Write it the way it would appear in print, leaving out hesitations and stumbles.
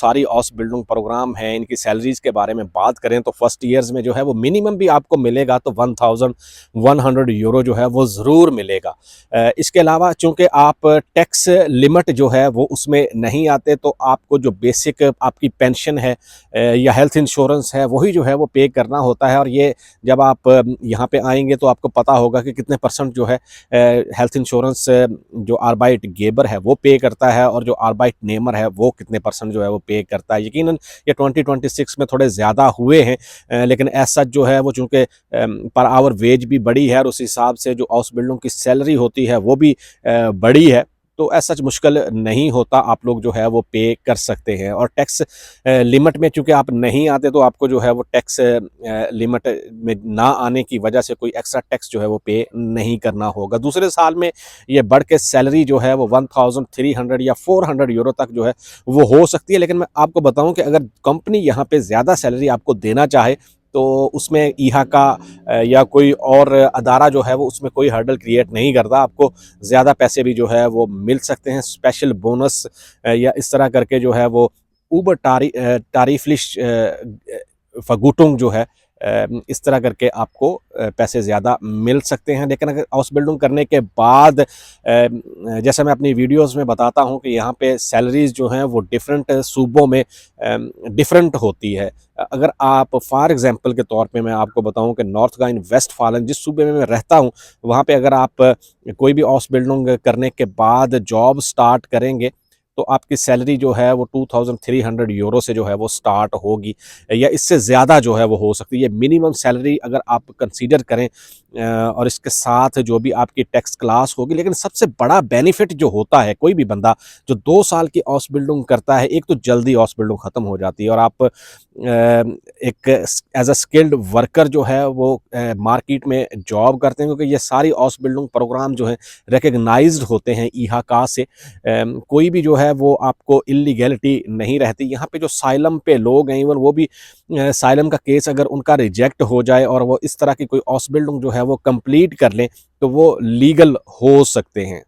सारी ऑस building programme है, इनकी सैलरीज़ के बारे में बात करें तो फर्स्ट ईयर्स में जो है वो मिनिमम भी आपको मिलेगा तो 1100 यूरो जो है वो ज़रूर मिलेगा। इसके अलावा चूँकि आप टैक्स लिमिट जो है वो उसमें नहीं आते, तो आपको जो बेसिक आपकी पेंशन है या हेल्थ इंश्योरेंस है वही जो है वो पे करना होता है। और ये जब आप यहाँ पे आएँगे तो आपको पता होगा कि कितने परसेंट जो है हेल्थ इंश्योरेंस जो आर्बाइटगेबर है वो पे करता है और जो आर्बाइटनेमर है वो कितने परसेंट जो है वो पे करता है। यकीनन ये 2026 में थोड़े ज़्यादा हुए हैं, लेकिन ऐसा जो है वो चूँकि पर आवर वेज भी बढ़ी है और उस हिसाब से जो हाउस बिल्डरों की सैलरी होती है वो भी बढ़ी है, तो ऐसा मुश्किल नहीं होता, आप लोग जो है वो पे कर सकते हैं। और टैक्स लिमिट में चूँकि आप नहीं आते तो आपको जो है वो टैक्स लिमिट में ना आने की वजह से कोई एक्स्ट्रा टैक्स जो है वो पे नहीं करना होगा। दूसरे साल में ये बढ़ के सैलरी जो है वो 1300 या 400 यूरो तक जो है वो हो सकती है। लेकिन मैं आपको बताऊं कि अगर कंपनी यहाँ पे ज़्यादा सैलरी आपको देना चाहे तो उसमें ईहा का या कोई और अदारा जो है वो उसमें कोई हर्डल क्रिएट नहीं करता, आपको ज़्यादा पैसे भी जो है वो मिल सकते हैं, स्पेशल बोनस या इस तरह करके जो है वो ऊबर तारीफलिश फगुटुंग जो है इस तरह करके आपको पैसे ज़्यादा मिल सकते हैं। लेकिन अगर हाउस बिल्डिंग करने के बाद जैसे मैं अपनी वीडियोस में बताता हूं कि यहाँ पे सैलरीज़ जो हैं वो डिफरेंट सूबों में डिफरेंट होती है। अगर आप फॉर एग्जांपल के तौर पे मैं आपको बताऊं कि नॉर्थ गाइन वेस्टफालन जिस सूबे में मैं रहता हूं, वहाँ पे अगर आप कोई भी हाउस बिल्डिंग करने के बाद जॉब स्टार्ट करेंगे तो आपकी सैलरी जो है वो 2300 यूरो से जो है वो स्टार्ट होगी या इससे ज़्यादा जो है वो हो सकती है। मिनिमम सैलरी अगर आप कंसीडर करें और इसके साथ जो भी आपकी टैक्स क्लास होगी। लेकिन सबसे बड़ा बेनिफिट जो होता है, कोई भी बंदा जो 2 साल की हाउस बिल्डिंग करता है, एक तो जल्दी हाउस बिल्डिंग ख़त्म हो जाती है और आप एक एज अ स्किल्ड वर्कर जो है वो मार्केट में जॉब करते हैं, क्योंकि ये सारी हाउस बिल्डिंग प्रोग्राम जो हैं रिकग्नाइज्ड होते हैं ईहाका से। कोई भी जो है वो आपको इलीगैलिटी नहीं रहती। यहाँ पे जो साइलम पे लोग हैं, इवन वो भी साइलम का केस अगर उनका रिजेक्ट हो जाए और वो इस तरह की कोई हाउस बिल्डिंग जो है वो कंप्लीट कर लें तो वो लीगल हो सकते हैं।